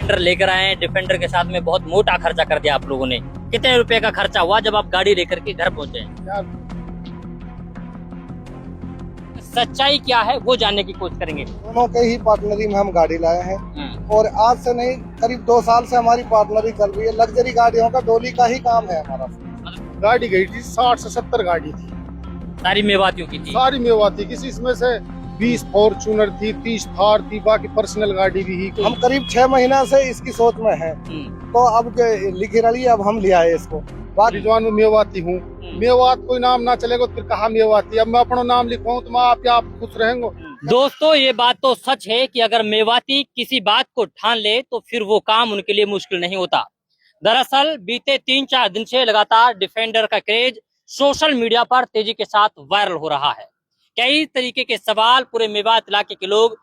Defender लेकर आए हैं। डिफेंडर के साथ में बहुत मोटा खर्चा कर दिया आप लोगों ने। कितने रुपए का खर्चा हुआ जब आप गाड़ी लेकर के घर पहुंचे? सच्चाई क्या है वो जानने की कोशिश करेंगे। दोनों के ही पार्टनरी में हम गाड़ी लाए हैं और आज से नहीं करीब 2 साल से हमारी पार्टनरी चल रही है। लग्जरी गाड़ियों का डोली का ही काम है हमारा। गाड़ी गई थी 60 से 70 गाड़ी थी, सारी मेवातियों की थी। सारी मेवाती, किसी इसमें से 20 फॉर्चूनर थी, 30 थार थी, बाकी पर्सनल गाड़ी भी ही। हम करीब 6 महीना से इसकी सोच में हैं, तो अब लिखी रही अब हम ले आए इसको। रिजवान में मेवाती हूँ, मेवात कोई नाम ना चलेगा फिर कहा मेवाती। अब मैं अपना नाम लिखवाऊं तो मैं आप खुश रहेंगे। दोस्तों ये बात तो सच है कि अगर मेवाती किसी बात को ठान ले तो फिर वो काम उनके लिए मुश्किल नहीं होता। दरअसल बीते 3-4 दिन से लगातार डिफेंडर का क्रेज सोशल मीडिया पर तेजी के साथ वायरल हो रहा है। कई तरीके के सवाल पूरे मेवात इलाके के लोग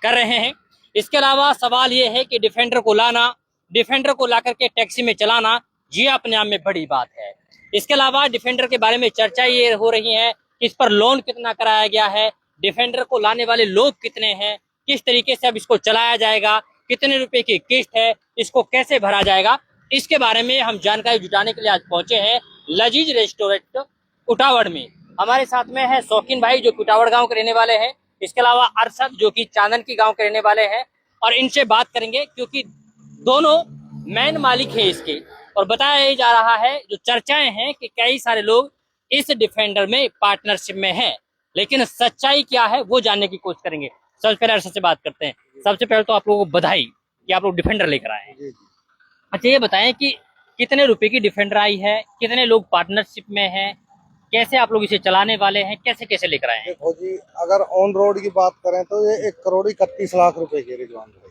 कर रहे हैं। इसके अलावा सवाल ये है कि डिफेंडर को लाना, डिफेंडर को लाकर के टैक्सी में चलाना, ये अपने आप में बड़ी बात है। इसके अलावा डिफेंडर के बारे में चर्चा ये हो रही है कि इस पर लोन कितना कराया गया है, डिफेंडर को लाने वाले लोग कितने हैं, किस तरीके से अब इसको चलाया जाएगा, कितने रुपए की किस्त है, इसको कैसे भरा जाएगा, इसके बारे में हम जानकारी जुटाने के लिए आज पहुंचे हैं लजीज रेस्टोरेंट कुटावड़ में। हमारे साथ में है शौकीन भाई जो कुटावड़ गांव के रहने वाले हैं। इसके अलावा अरशद जो कि चांदन की गांव के रहने वाले हैं, और इनसे बात करेंगे क्योंकि दोनों मेन मालिक है इसके। और बताया जा रहा है, जो चर्चाएं हैं कि कई सारे लोग इस डिफेंडर में पार्टनरशिप में हैं, लेकिन सच्चाई क्या है वो जानने की कोशिश करेंगे। सबसे पहले अरशद से बात करते हैं। सबसे पहले तो आप लोगों को बधाई कि आप लोग डिफेंडर लेकर आए हैं। अच्छा ये बताएं कि कितने रुपए की डिफेंडर आई है, कितने लोग पार्टनरशिप में हैं, कैसे आप लोग इसे चलाने वाले हैं, कैसे कैसे लेकर आए हैं? देखो जी, अगर ऑन रोड की बात करें तो ये 1 करोड़ 31 लाख रुपए की रिजवान भाई।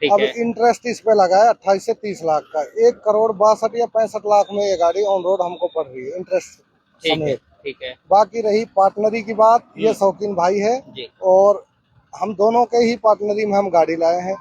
अब इंटरेस्ट इस पे लगा है 28 से 30 लाख का। 1 करोड़ 62 या 65 लाख में ये गाड़ी ऑन रोड हमको पड़ रही है इंटरेस्ट समेत। ठीक है। बाकी रही पार्टनरी की बात, ये शौकीन भाई है और हम दोनों के ही पार्टनरी में हम गाड़ी लाए हैं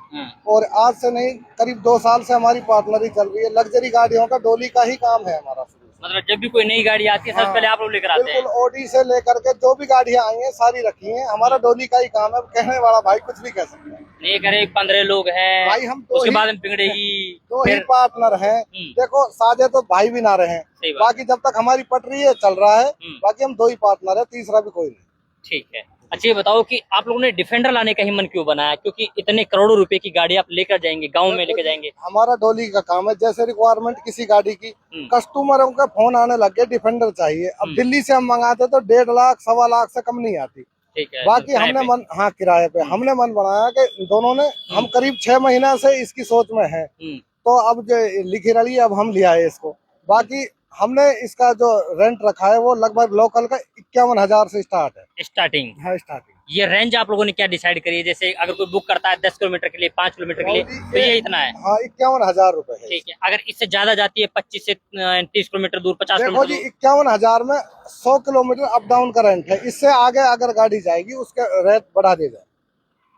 और आज से नहीं करीब 2 साल से हमारी पार्टनरी चल रही है। लग्जरी गाड़ियों का डोली का ही काम है हमारा। मतलब जब भी कोई नई गाड़ी आती है सबसे पहले आप लोग लेकर आते हैं? बिल्कुल, ऑडी से लेकर के जो भी गाड़ियां आई हैं सारी रखी हैं। हमारा डोली का ही काम है। कहने वाला भाई कुछ भी कह सकते हैं। नहीं करे 15 लोग हैं भाई, हम उसके बाद में बिगड़ेगी। 2 ही पार्टनर हैं। देखो साझे तो भाई भी ना रहे, बाकी जब तक हमारी पटरी है चल रहा है। बाकी हम 2 ही पार्टनर है, तीसरा भी कोई नहीं। ठीक है। अच्छा ये बताओ कि आप लोगों ने डिफेंडर लाने का ही मन क्यों बनाया, क्योंकि इतने करोड़ों रुपए की गाड़ी आप लेकर जाएंगे, गांव में लेकर जाएंगे? हमारा डोली का काम है। जैसे रिक्वायरमेंट किसी गाड़ी की, कस्टमरों का फोन आने लग गए डिफेंडर चाहिए। अब दिल्ली से हम मंगाते तो 1.5 लाख 1.25 लाख से कम नहीं आती। ठीक है। बाकी हमने मन, हाँ किराए पे हमने मन बनाया कि दोनों ने, हम करीब 6 महीना से इसकी सोच में है, तो अब जो लिखी रही अब हम ले आए इसको। बाकी हमने इसका जो रेंट रखा है वो लगभग लोकल का 51,000 से स्टार्ट है। स्टार्टिंग है स्टार्टिंग। ये रेंज आप लोगों ने क्या डिसाइड करी है? जैसे अगर कोई बुक करता है 10 किलोमीटर के लिए, 5 किलोमीटर के लिए, तो ये इतना है? हाँ 51,000 रुपए है। ठीक है। अगर इससे ज्यादा जाती है 25 से 30 किलोमीटर दूर, 50 देखो किलोमीटर जी, 51,000 में 100 किलोमीटर अप डाउन का रेंट है। इससे आगे अगर गाड़ी जाएगी उसका रेट बढ़ा देगा।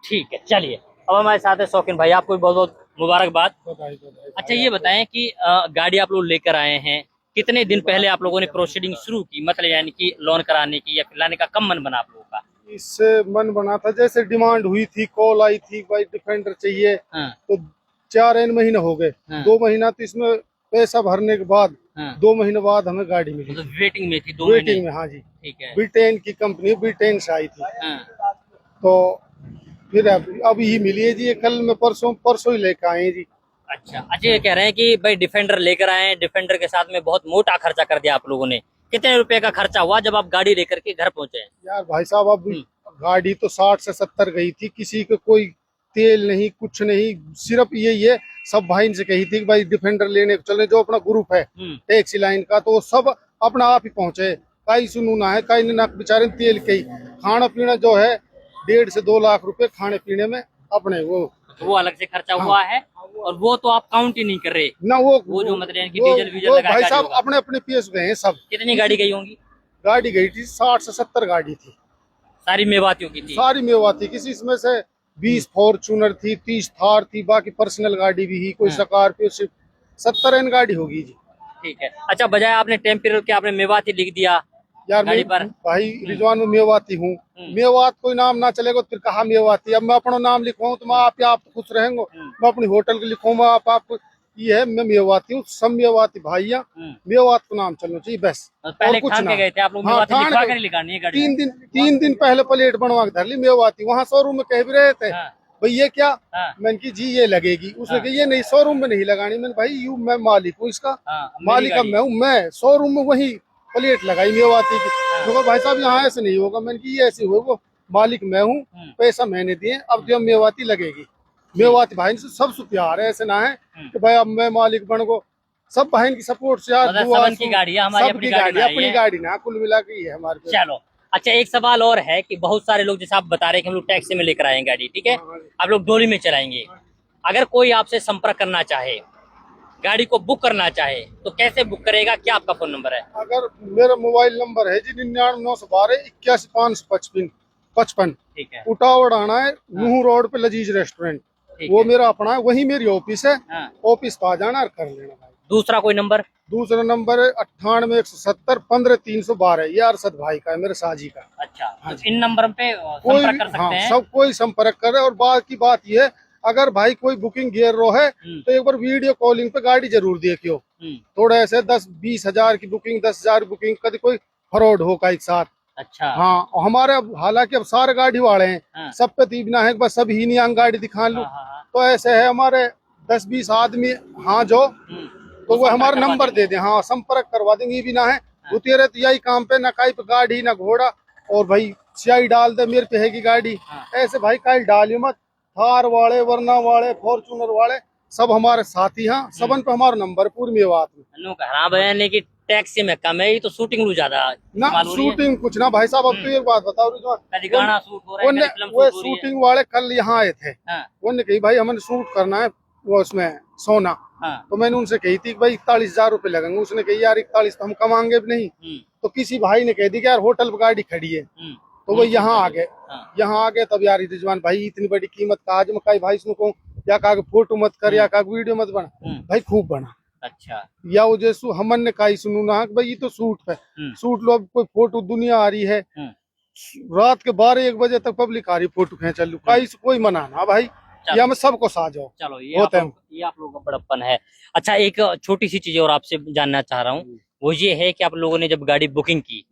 ठीक है। चलिए अब हमारे साथ है शौकीन भाई, आपको बहुत बहुत मुबारकबाद। अच्छा ये बताएं कि गाड़ी आप लोग लेकर आए हैं, कितने दिन पहले आप लोगों ने प्रोसीडिंग शुरू की, मतलब यानी कि लोन कराने की या फिर लाने का कब मन बना आप लोगों का? इससे मन बना था, जैसे डिमांड हुई थी, कॉल आई थी भाई डिफेंडर चाहिए। तो 4 महीने हो गए। 2 महीना तो इसमें पैसा भरने के बाद 2 महीने बाद हमें गाड़ी मिली। तो वेटिंग में थी 2 वेटिंग में, हाँ जी। ठीक है। ब्रिटेन की कंपनी, ब्रिटेन से आई थी। तो फिर अब ही मिली है जी। कल में परसों ही लेकर आए जी। अच्छा ये कह रहे हैं कि भाई डिफेंडर लेकर आए, डिफेंडर के साथ में बहुत मोटा खर्चा कर दिया आप लोगों ने। कितने रुपए का खर्चा हुआ जब आप गाड़ी लेकर के घर पहुंचे? यार भाई साहब, अब गाड़ी तो 60 से 70 गई थी। किसी को कोई तेल नहीं, कुछ नहीं, सिर्फ यही है। सब भाई से कही थी कि भाई डिफेंडर लेने को चले, जो अपना ग्रुप है टैक्सी लाइन का, तो वो सब अपना आप ही पहुंचे। कई सुनू ना है, कई ना बेचारे तेल के ही। खाना पीना जो है 1.5 से 2 लाख रुपए खाने पीने में अपने वो अलग से खर्चा हुआ है। और वो तो आप काउंट ही नहीं कर रहे ना। वो जो मतलब यानी कि डीजल वीजल लगा भाई साहब अपने अपने पीएस गए हैं सब। कितनी गाड़ी गई होंगी? गाड़ी गई थी 60 से 70 गाड़ी थी, सारी मेवातियों की थी। सारी मेवाती, किसी इसमें से 20 फॉर्चूनर थी, 30 थार थी, बाकी पर्सनल गाड़ी भी ही, कोई स्कॉर्पियो, सिर्फ 70 गाड़ी होगी जी। ठीक है। अच्छा बजाय आपने टेम्परर के आपने मेवाती लिख दिया, यार गाड़ी मैं पर? भाई रिजवान में मेवाती हूँ। मेवात कोई नाम ना चलेगा तो फिर कहा मेवाती। अब मैं अपना नाम लिखवाऊँ तो मैं आप खुश रहेंगे। मैं अपनी होटल के लिखूंगा आपको ये है मैं मेवाती हूँ। सब मेवाती भाइया मेवात को नाम चलना चाहिए बस। पहले और कुछ ठान ना। के गए थे आप लोग हाँ मेवाती ठान लिखवा के कर निकालनी है गाड़ी में? 3 दिन पहले प्लेट बनवा के धर ली मेवाती। वहाँ शोरूम में कह भी रहे थे हाँ, भाई ये क्या। हाँ, मैंने की जी ये लगेगी। उसने हाँ, कहा ये नहीं शोरूम में नहीं लगानी। मैंने भाई यू मैं मालिक हूँ इसका। हाँ, मेरी मालिक अब गाड़ी मैं है। हूँ। मैं शोरूम में वही प्लेट लगाई मेवाती की। हाँ, तो भाई साहब यहाँ ऐसे नहीं होगा। मैंने की ये ऐसे होगा। मालिक मैं हूँ पैसा मैंने दिए अब जब मेवाती लगेगी। मेवाती भाई से सबसे प्यार है। ऐसे ना है कि भाई अब मैं मालिक बन गो। सब बहन की सपोर्ट से यार मतलब दुआ सबन की गाड़ी है, हमारी अपनी सबकी गाड़ी गाड़ी ना अपनी है। गाड़ी ना कुल मिला के ये है हमारे पे। चलो, अच्छा एक सवाल और है कि बहुत सारे लोग जैसे आप बता रहे हैं कि हम लोग टैक्सी में लेकर आए गाड़ी, ठीक है, आप लोग डोली में चलाएंगे। अगर कोई आपसे संपर्क करना चाहे, गाड़ी को बुक करना चाहे, तो कैसे बुक करेगा? क्या आपका फोन नंबर है? अगर मेरा मोबाइल नंबर है जी 99 912 81 55। ठीक है। उटावड़ आना है नूह रोड पे लजीज रेस्टोरेंट। ठीक वो है। मेरा अपना है वही मेरी ऑफिस है। हाँ। ऑफिस पे आ जाना और कर लेना भाई। दूसरा कोई नंबर? दूसरा नंबर है 98 170 15 312। ये अरशद भाई का है मेरे साजी का। अच्छा, हाँ तो जी। इन नंबर पे कोई संपर्क भी कर सकते हाँ हैं। सब कोई संपर्क करे। और बात ये है अगर भाई कोई बुकिंग गिर रो है तो एक बार वीडियो कॉलिंग पे गाड़ी जरूर देखियो। थोड़ा ऐसे 10-20 हजार की बुकिंग 10 हजार बुकिंग कभी कोई फ्रॉड हो का एक साथ। अच्छा। हाँ और हमारे अब हालांकि अब सारे गाड़ी वाले हैं। हाँ। सब पे तीबना है बस सब ही नहीं आंग गाड़ी दिखा लूं। हाँ, हाँ, हाँ। तो ऐसे है हमारे 10-20 आदमी। हाँ जो तो वो संपर्क हमारा करवा नंबर देंगे। दे दे। हाँ संपर्क करवा देंगे। ये भी ना है उतेरे तो यही काम पे ना काई पे गाड़ी ना घोड़ा। और भाई स्याही डाल दे मेरे पे है की गाड़ी। हाँ। ऐसे भाई काई डालियो मत। थार वाले वरना वाले फॉर्चूनर वाले सब हमारे साथी। हाँ सबन पे हमारा नंबर पूरी मेवात में। नु कहा बयान है कि टैक्सी में कम है, ये तो शूटिंग लू ज्यादा ना इस्तेमाल हो रही है। शूटिंग कुछ ना भाई साहब। अब तो एक बात बताओ रिजवान कभी गाना शूट हो रहा है, कभी फिल्म वो शूट हो रही है। शूटिंग वाले कल यहाँ आए थे। हाँ, उन्होंने कही भाई हमें शूट करना है वो उसमें सोना। हाँ। तो मैंने उनसे कही थी कि भाई 41,000 रुपए लगेंगे। उसने कही यार 41 तो हम कमाएंगे भी नहीं। तो किसी भाई ने कह दी कि यार होटल पर गाड़ी खड़ी है। तो वो यहाँ आ गए। हाँ। यहाँ आ गए तब यार रिजवान भाई इतनी बड़ी कीमत का आज मैं कही भाई इसमें कहूँ या कहा फोटो मत कर या कहा वीडियो मत बना। भाई खूब बना। अच्छा। या वो जैसू हमन ने कहा सुनू ना कि भाई ये तो सूट है। सूट लो अब कोई फोटो दुनिया आ रही है। रात के 12-1 बजे तक पब्लिक आ रही फोटो खींच लू कोई मना ना भाई। या मैं सबको साझो। चलो ये आप लोगों का बड़प्पन है। अच्छा एक छोटी सी चीज और आपसे जानना चाह रहा हूँ, वो ये है कि आप लोगों ने जब गाड़ी बुकिंग की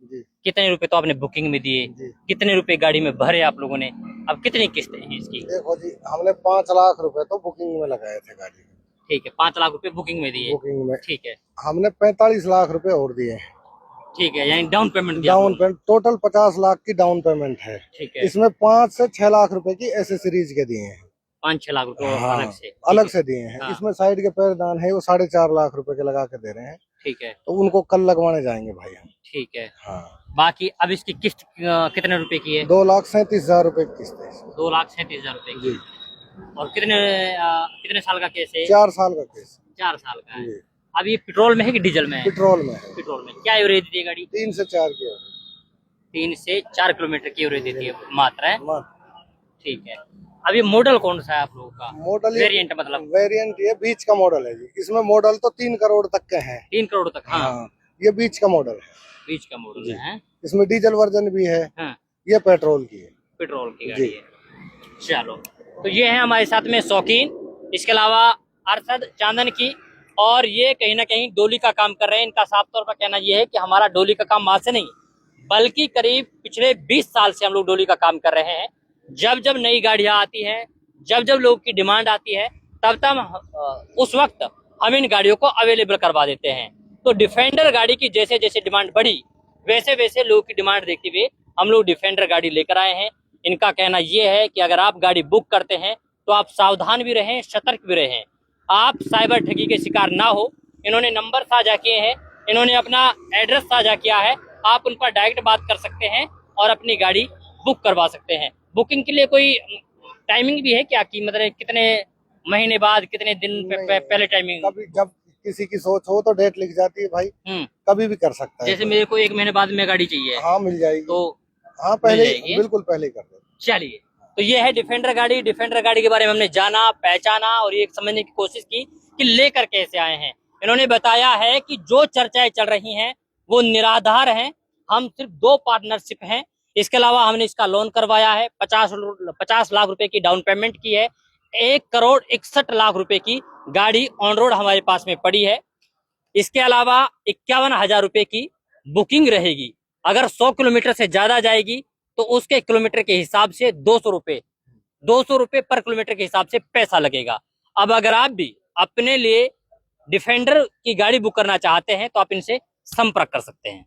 कितने रुपए तो आपने बुकिंग में दिए, कितने रुपए गाड़ी में भरे आप लोगों ने, अब कितनी किस्तें हैं इसकी? देखो जी हमने 5 लाख रुपए तो बुकिंग में लगाए थे गाड़ी में। ठीक है, 5 लाख रुपए बुकिंग में दिए। बुकिंग में ठीक है। हमने 45 लाख रुपए और दिए। ठीक है, यानी डाउन पेमेंट दिया। डाउन पेमेंट टोटल 50 लाख की डाउन पेमेंट है। ठीक है। इसमें 5 से 6 लाख रुपए की एसेसरीज के दिए हैं। 5-6 लाख रुपए हाँ, अलग से दिए हैं। हाँ। इसमें साइड के पैरदान है वो 4.5 लाख रुपए के लगा के दे रहे हैं। ठीक है। तो उनको कल लगवाने जाएंगे भाई हम। ठीक है। हाँ। बाकी अब इसकी किस्त कितने रुपए की है? 2,37,000 रुपए की किस्त है। 2,37,000 रुपए की। और कितने साल का केस है? 4 साल का केस। 4 साल का है। अब ये पेट्रोल में है कि डीजल में है? पेट्रोल में है। पेट्रोल में। क्या एवरेज देती है गाड़ी? 3 से 4 की। 3 से 4 किलोमीटर की एवरेज देती है मात्रा है। ठीक है। अब ये मॉडल कौन सा है आप लोगों का? मॉडल वेरिएंट मतलब वेरिएंट ये बीच का मॉडल है जी। इसमें मॉडल तो 3 करोड़ तक के हैं। 3 करोड़ तक? हाँ। ये बीच का मॉडल है। बीच का मॉडल है। इसमें डीजल वर्जन भी है। हाँ। ये पेट्रोल की है। पेट्रोल की गाड़ी है। चलो तो ये है हमारे साथ में शौकीन, इसके अलावा अरशद चांदन की, और ये कहीं ना कहीं डोली का काम कर रहे हैं। इनका साफ तौर पर कहना ये है कि हमारा डोली का काम आज से नहीं बल्कि करीब पिछले 20 साल से हम लोग डोली का काम कर रहे हैं। जब जब नई गाड़ियां आती हैं, जब जब लोग की डिमांड आती है, तब तब उस वक्त हम इन गाड़ियों को अवेलेबल करवा देते हैं। तो डिफेंडर गाड़ी की जैसे जैसे डिमांड बढ़ी वैसे वैसे लोगों की डिमांड देखते हुए हम लोग डिफेंडर गाड़ी लेकर आए हैं। इनका कहना यह है कि अगर आप गाड़ी बुक करते हैं तो आप सावधान भी रहें, सतर्क भी रहें, आप साइबर ठगी के शिकार ना हो। इन्होंने नंबर साझा किए हैं, इन्होंने अपना एड्रेस साझा किया है, आप उन पर डायरेक्ट बात कर सकते हैं और अपनी गाड़ी बुक करवा सकते हैं। बुकिंग के लिए कोई टाइमिंग भी है क्या कि मतलब कितने महीने बाद कितने दिन पहले टाइमिंग? कभी जब किसी की सोच हो तो डेट लिख जाती है भाई। कभी भी कर सकता है। जैसे मेरे को 1 महीने बाद में गाड़ी चाहिए। हाँ मिल जाएगी। तो हाँ बिल्कुल पहले कर दो। चलिए, तो ये है डिफेंडर गाड़ी। डिफेंडर गाड़ी के बारे में हमने जाना, पहचाना और ये समझने की कोशिश की कि लेकर कैसे आए हैं। इन्होंने बताया है कि जो चर्चाएं चल रही हैं वो निराधार हैं। हम सिर्फ 2 पार्टनरशिप हैं। इसके अलावा हमने इसका लोन करवाया है, 50 लाख रुपए की डाउन पेमेंट की है, 1,61,00,000 रुपए की गाड़ी ऑन रोड हमारे पास में पड़ी है। इसके अलावा 51,000 रुपए की बुकिंग रहेगी। अगर 100 किलोमीटर से ज्यादा जाएगी तो उसके किलोमीटर के हिसाब से 200 रुपए पर किलोमीटर के हिसाब से पैसा लगेगा। अब अगर आप भी अपने लिए डिफेंडर की गाड़ी बुक करना चाहते हैं तो आप इनसे संपर्क कर सकते हैं।